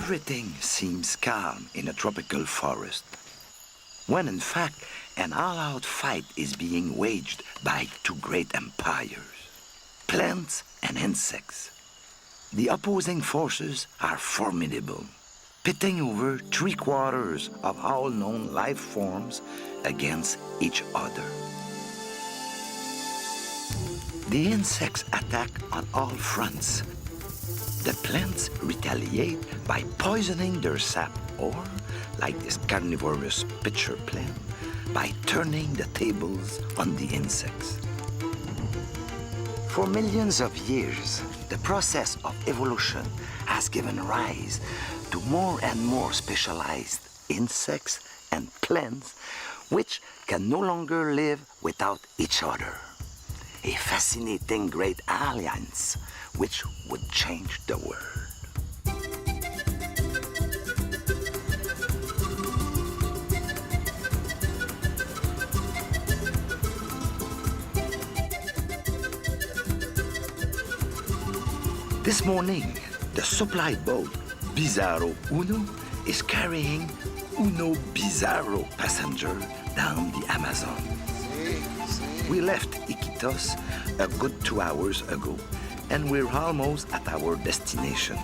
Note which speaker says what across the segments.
Speaker 1: everything seems calm in a tropical forest, when in fact an all-out fight is being waged by two great empires, plants and insects. The opposing forces are formidable, pitting over 3/4 of all known life forms against each other. The insects attack on all fronts. The plants retaliate by poisoning their sap or, like this carnivorous pitcher plant, by turning the tables on the insects. For millions of years, the process of evolution has given rise to more and more specialized insects and plants which can no longer live without each other. A fascinating great alliance which would change the world. This morning, the supply boat Bizarro Uno is carrying Uno Bizarro passenger down the Amazon. We left Iquitos a good 2 hours ago, and we're almost at our destination,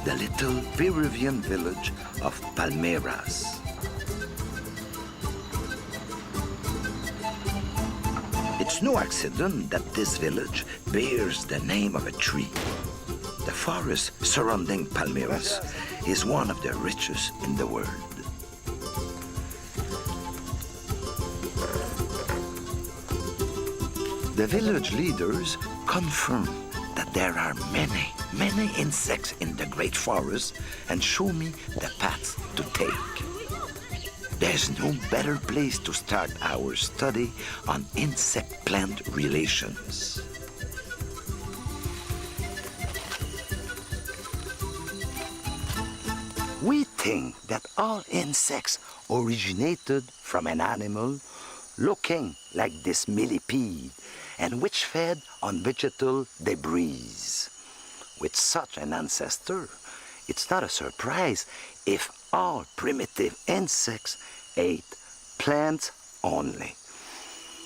Speaker 1: the little Peruvian village of Palmeiras. It's no accident that this village bears the name of a tree. The forest surrounding Palmeiras is one of the richest in the world. The village leaders confirm that there are many, many insects in the great forest and show me the paths to take. There's no better place to start our study on insect-plant relations. We think that all insects originated from an animal looking like this millipede and which fed on vegetal debris. With such an ancestor, it's not a surprise if all primitive insects ate plants only.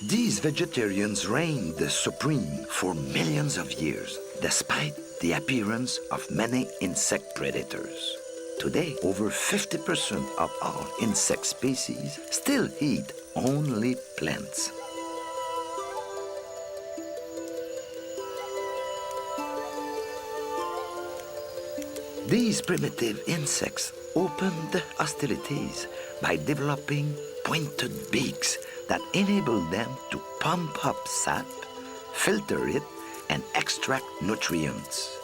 Speaker 1: These vegetarians reigned supreme for millions of years, despite the appearance of many insect predators. Today, over 50% of all insect species still eat only plants. These primitive insects opened hostilities by developing pointed beaks that enable them to pump up sap, filter it, and extract nutrients.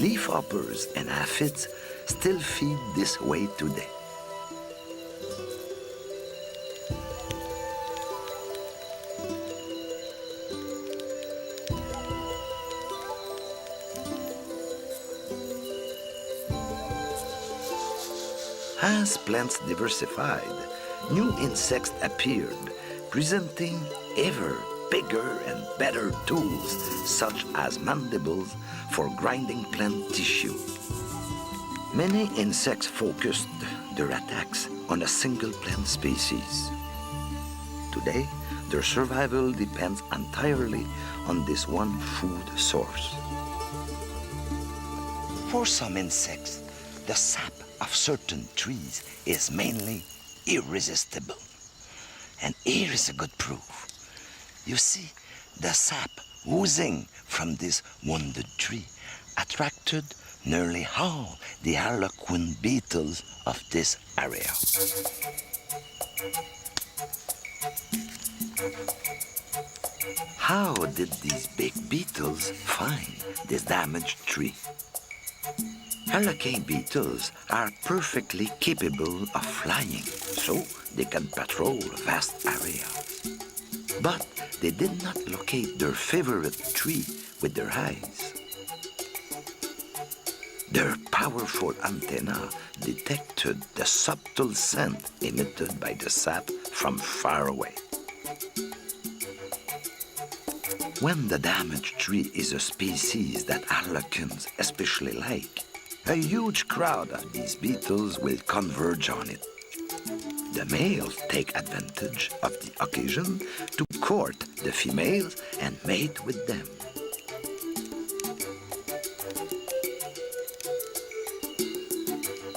Speaker 1: Leafhoppers and aphids still feed this way today. As plants diversified, new insects appeared, presenting ever bigger and better tools, such as mandibles for grinding plant tissue. Many insects focused their attacks on a single plant species. Today, their survival depends entirely on this one food source. For some insects, the sap of certain trees is mainly irresistible. And here is a good proof. You see, the sap oozing from this wounded tree attracted nearly all the harlequin beetles of this area. How did these big beetles find this damaged tree? Harlequin beetles are perfectly capable of flying, so they can patrol vast areas. But they did not locate their favorite tree with their eyes. Their powerful antenna detected the subtle scent emitted by the sap from far away. When the damaged tree is a species that harlequins especially like, a huge crowd of these beetles will converge on it. The males take advantage of the occasion to court the females and mate with them.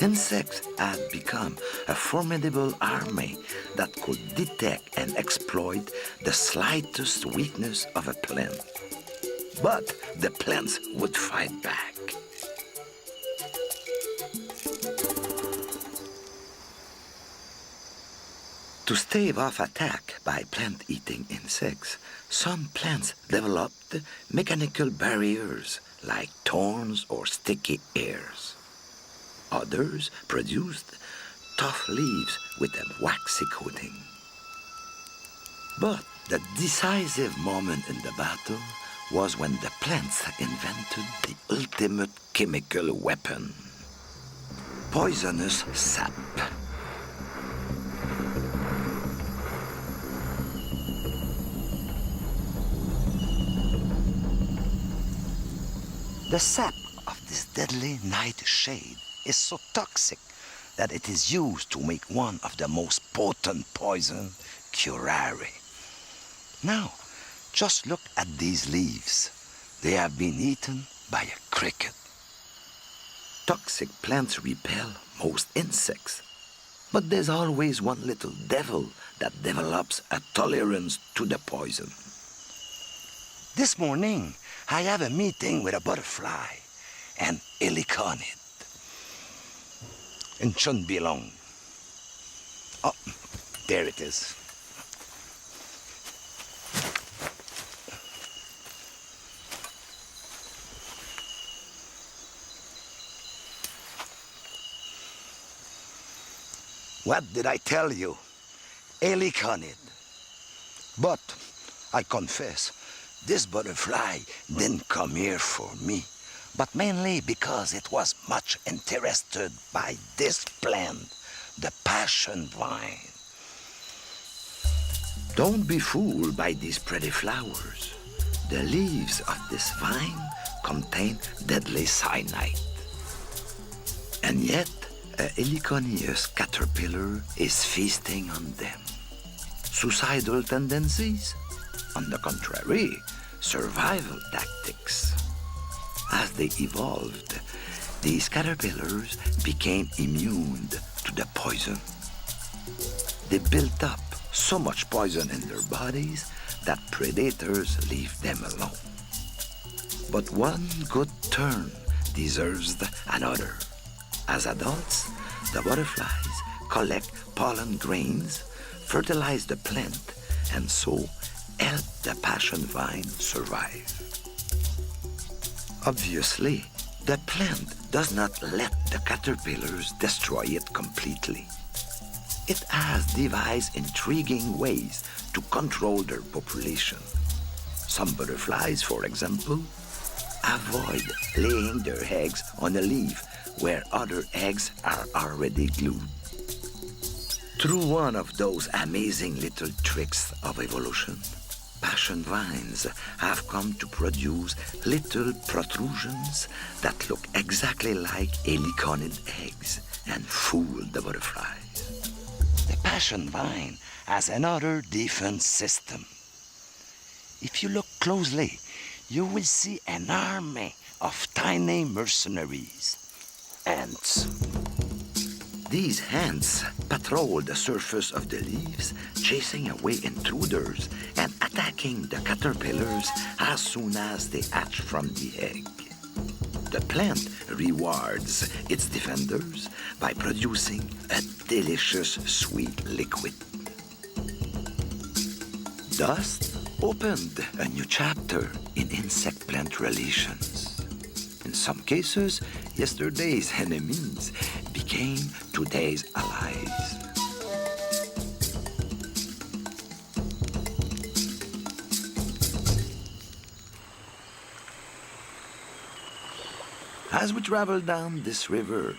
Speaker 1: Insects had become a formidable army that could detect and exploit the slightest weakness of a plant. But the plants would fight back. To stave off attack by plant-eating insects, some plants developed mechanical barriers like thorns or sticky hairs. Others produced tough leaves with a waxy coating. But the decisive moment in the battle was when the plants invented the ultimate chemical weapon: poisonous sap. The sap of this deadly nightshade is so toxic that it is used to make one of the most potent poison, curare. Now, just look at these leaves. They have been eaten by a cricket. Toxic plants repel most insects, but there's always one little devil that develops a tolerance to the poison. This morning, I have a meeting with a butterfly, an heliconid. It shouldn't be long. Oh, there it is. What did I tell you? Heliconid. But I confess, this butterfly didn't come here for me, but mainly because it was much interested by this plant, the passion vine. Don't be fooled by these pretty flowers. The leaves of this vine contain deadly cyanide. And yet, a heliconius caterpillar is feasting on them. Suicidal tendencies? On the contrary, survival tactics. As they evolved, these caterpillars became immune to the poison. They built up so much poison in their bodies that predators leave them alone. But one good turn deserves another. As adults, the butterflies collect pollen grains, fertilize the plant, and so help the passion vine survive. Obviously, the plant does not let the caterpillars destroy it completely. It has devised intriguing ways to control their population. Some butterflies, for example, avoid laying their eggs on a leaf where other eggs are already glued. Through one of those amazing little tricks of evolution, passion vines have come to produce little protrusions that look exactly like heliconid eggs and fool the butterflies. The passion vine has another defense system. If you look closely, you will see an army of tiny mercenaries, ants. These ants patrol the surface of the leaves, chasing away intruders and attacking the caterpillars as soon as they hatch from the egg. The plant rewards its defenders by producing a delicious sweet liquid. Dust opened a new chapter in insect-plant relations. In some cases, yesterday's enemies became today's allies. As we travel down this river,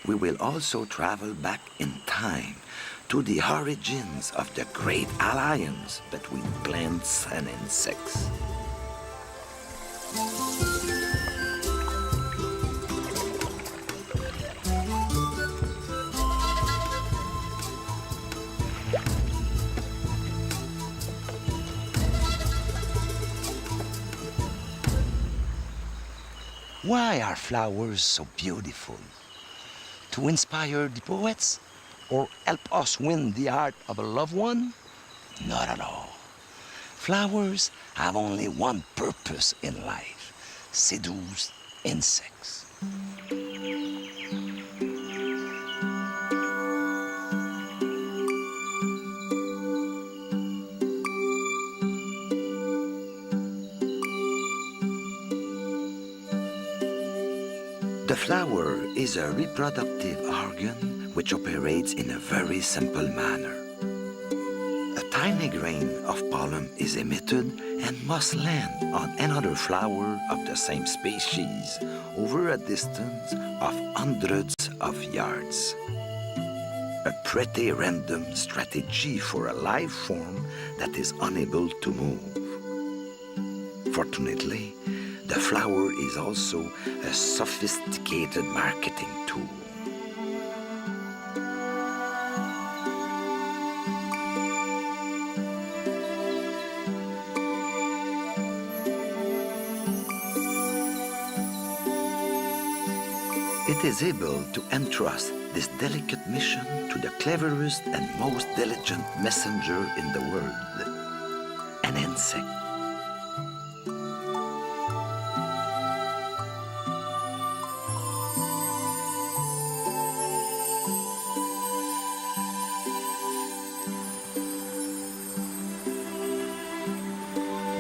Speaker 1: we will also travel back in time to the origins of the great alliance between plants and insects. Why are flowers so beautiful? To inspire the poets? Or help us win the heart of a loved one? Not at all. Flowers have only one purpose in life: seduce insects. The flower is a reproductive organ which operates in a very simple manner. A tiny grain of pollen is emitted and must land on another flower of the same species over a distance of hundreds of yards. A pretty random strategy for a life form that is unable to move. Fortunately, the flower is also a sophisticated marketing tool. It is able to entrust this delicate mission to the cleverest and most diligent messenger in the world, an insect.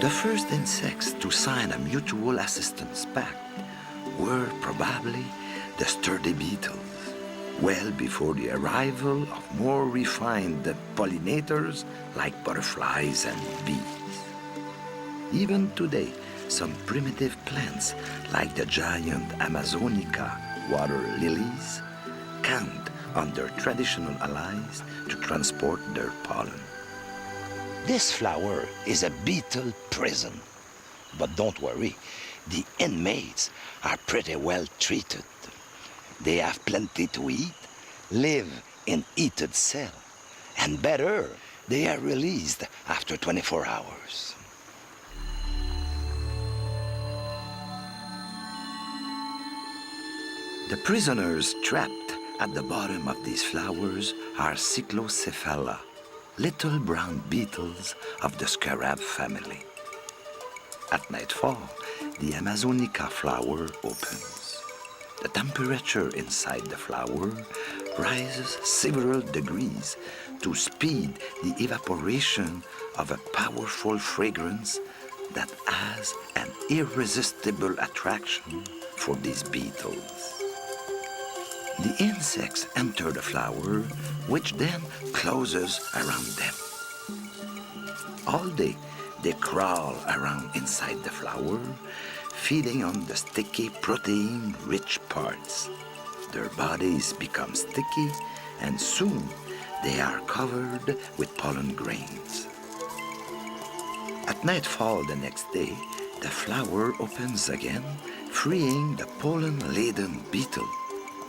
Speaker 1: The first insects to sign a mutual assistance pact were probably the sturdy beetles, well before the arrival of more refined pollinators like butterflies and bees. Even today, some primitive plants like the giant Amazonica water lilies count on their traditional allies to transport their pollen. This flower is a beetle prison. But don't worry, the inmates are pretty well treated. They have plenty to eat, live in heated cell, and better, they are released after 24 hours. The prisoners trapped at the bottom of these flowers are Cyclocephala, little brown beetles of the scarab family. At nightfall, the Amazonica flower opens. The temperature inside the flower rises several degrees to speed the evaporation of a powerful fragrance that has an irresistible attraction for these beetles. The insects enter the flower, which then closes around them. All day, they crawl around inside the flower, feeding on the sticky protein-rich parts. Their bodies become sticky, and soon they are covered with pollen grains. At nightfall the next day, the flower opens again, freeing the pollen-laden beetle,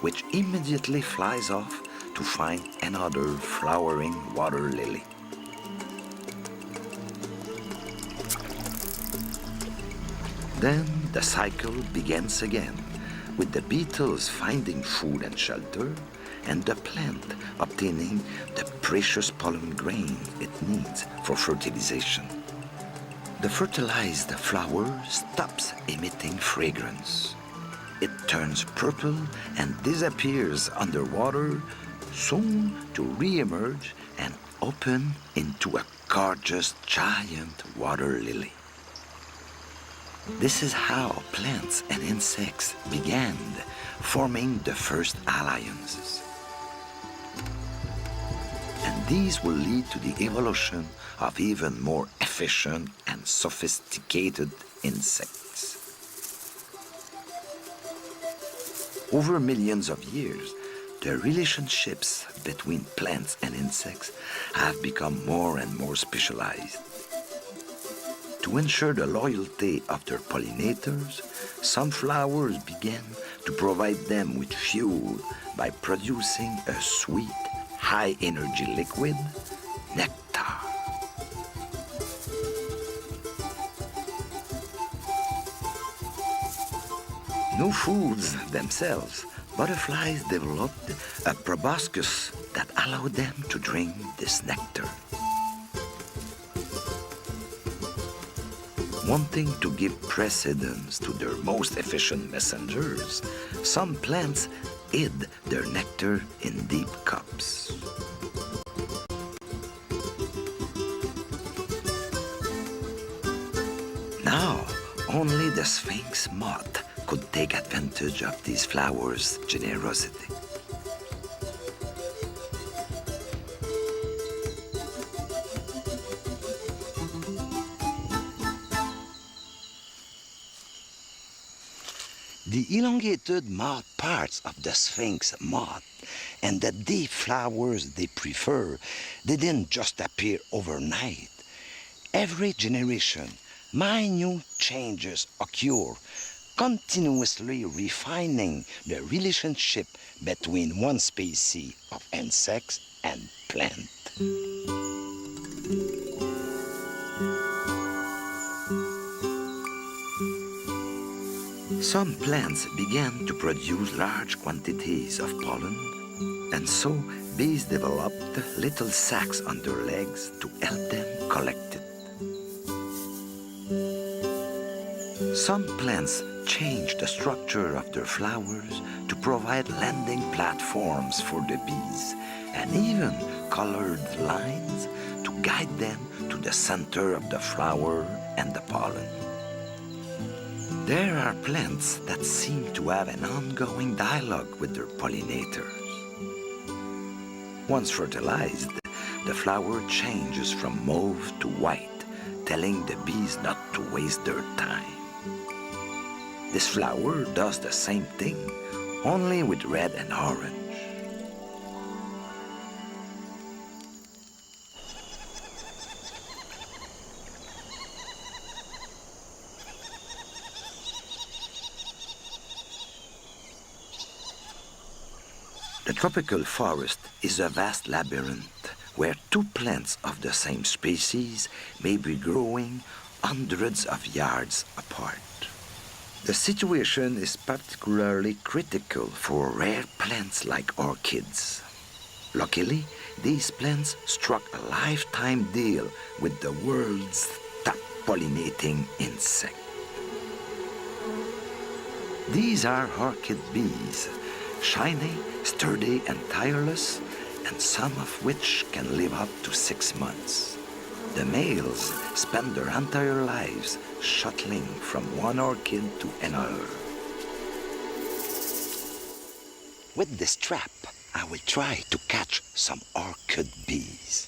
Speaker 1: which immediately flies off to find another flowering water lily. Then the cycle begins again, with the beetles finding food and shelter, and the plant obtaining the precious pollen grain it needs for fertilization. The fertilized flower stops emitting fragrance. It turns purple and disappears underwater, soon to re-emerge and open into a gorgeous giant water lily. This is how plants and insects began forming the first alliances. And these will lead to the evolution of even more efficient and sophisticated insects. Over millions of years, the relationships between plants and insects have become more and more specialized. To ensure the loyalty of their pollinators, some flowers began to provide them with fuel by producing a sweet, high-energy liquid, nectar. No foods themselves, butterflies developed a proboscis that allowed them to drink this nectar. Wanting to give precedence to their most efficient messengers, some plants hid their nectar in deep cups. Now, only the Sphinx moth could take advantage of these flowers' generosity. The elongated mouth parts of the Sphinx moth and the deep flowers they prefer didn't just appear overnight. Every generation, minute changes occur, continuously refining the relationship between one species of insects and plant. Some plants began to produce large quantities of pollen, and so bees developed little sacs on their legs to help them collect it. Some plants changed the structure of their flowers to provide landing platforms for the bees, and even colored lines to guide them to the center of the flower and the pollen. There are plants that seem to have an ongoing dialogue with their pollinators. Once fertilized, the flower changes from mauve to white, telling the bees not to waste their time. This flower does the same thing, only with red and orange. The tropical forest is a vast labyrinth where two plants of the same species may be growing hundreds of yards apart. The situation is particularly critical for rare plants like orchids. Luckily, these plants struck a lifetime deal with the world's top pollinating insect. These are orchid bees, shiny, sturdy, and tireless, and some of which can live up to 6 months. The males spend their entire lives shuttling from one orchid to another. With this trap, I will try to catch some orchid bees.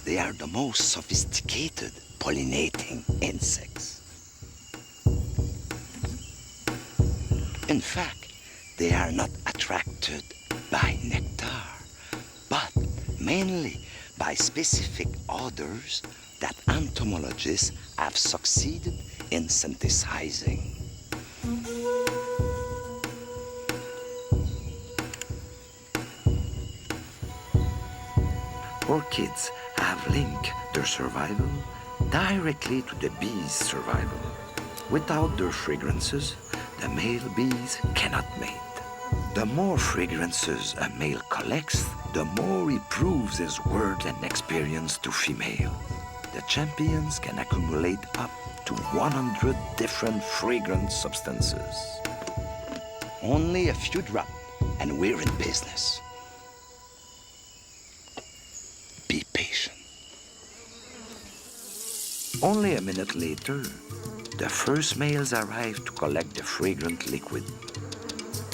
Speaker 1: They are the most sophisticated pollinating insects. In fact, they are not attracted by nectar, but mainly by specific odors that entomologists have succeeded in synthesizing. Orchids have linked their survival directly to the bees' survival. Without their fragrances, the male bees cannot mate. The more fragrances a male collects, the more he proves his worth and experience to female. The champions can accumulate up to 100 different fragrant substances. Only a few drop, and we're in business. Be patient. Only a minute later, the first males arrive to collect the fragrant liquid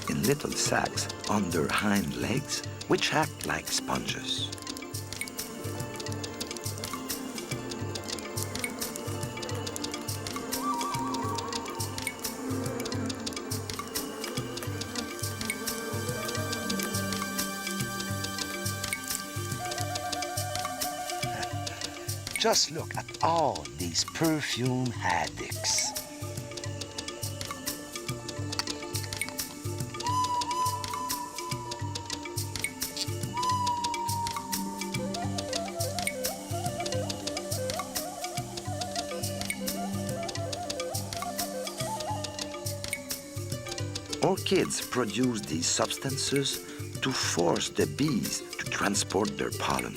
Speaker 1: in little sacs on their hind legs, which act like sponges. Just look at all these perfume addicts. Orchids produce these substances to force the bees to transport their pollen.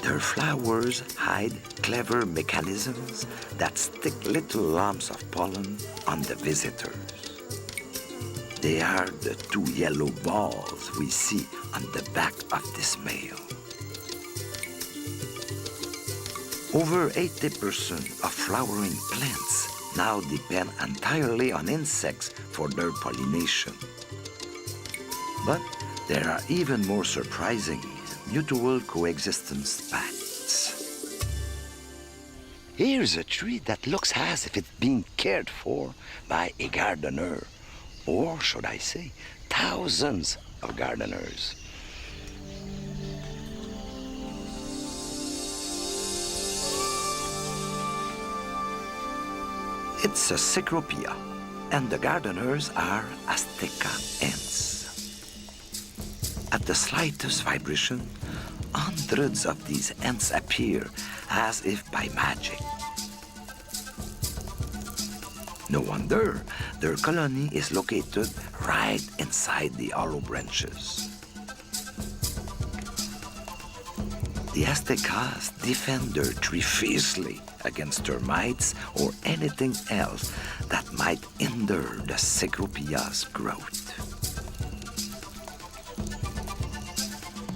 Speaker 1: Their flowers hide clever mechanisms that stick little lumps of pollen on the visitors. They are the two yellow balls we see on the back of this male. Over 80% of flowering plants now depend entirely on insects for their pollination. But there are even more surprising mutual coexistence pacts. Here's a tree that looks as if it's being cared for by a gardener, or should I say, thousands of gardeners. It's a cecropia, and the gardeners are Azteca ants. At the slightest vibration, hundreds of these ants appear as if by magic. No wonder their colony is located right inside the hollow branches. The Aztecas defend their tree fiercely against termites or anything else that might hinder the cecropia's growth.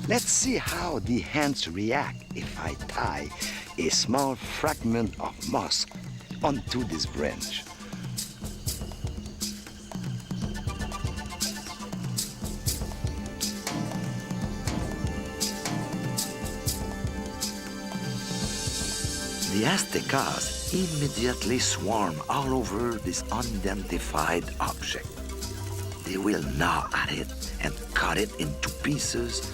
Speaker 1: Let's see how the ants react if I tie a small fragment of moss onto this branch. The Aztecas immediately swarm all over this unidentified object. They will gnaw at it and cut it into pieces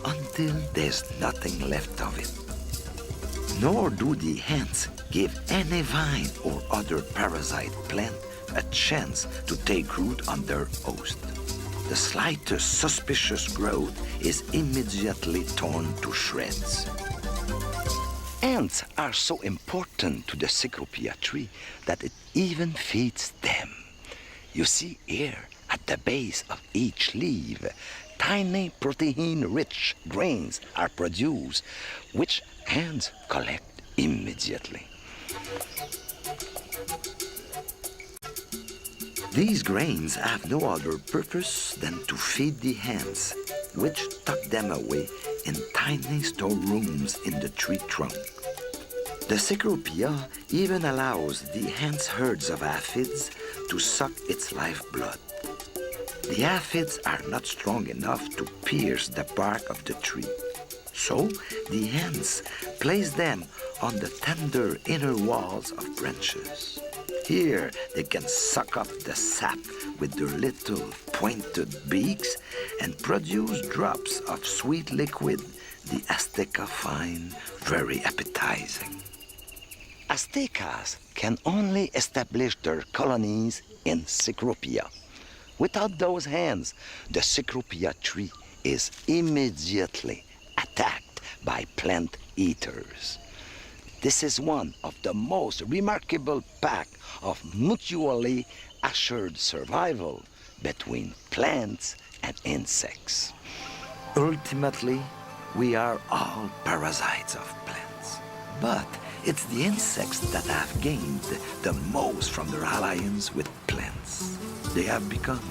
Speaker 1: until there's nothing left of it. Nor do the ants give any vine or other parasite plant a chance to take root on their host. The slightest suspicious growth is immediately torn to shreds. Ants are so important to the cecropia tree that it even feeds them. You see here, at the base of each leaf, tiny protein-rich grains are produced, which ants collect immediately. These grains have no other purpose than to feed the ants, which tuck them away in tiny storerooms in the tree trunk. The cecropia even allows the ants' herds of aphids to suck its lifeblood. The aphids are not strong enough to pierce the bark of the tree, so the ants place them on the tender inner walls of branches. Here they can suck up the sap with their little pointed beaks and produce drops of sweet liquid the Azteca find very appetizing. Aztecas can only establish their colonies in cecropia. Without those hands, the cecropia tree is immediately attacked by plant eaters. This is one of the most remarkable pack of mutually assured survival between plants and insects. Ultimately, we are all parasites of plants, but it's the insects that have gained the most from their alliance with plants. They have become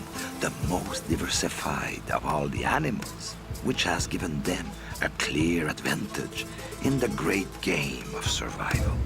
Speaker 1: the most diversified of all the animals, which has given them a clear advantage in the great game of survival.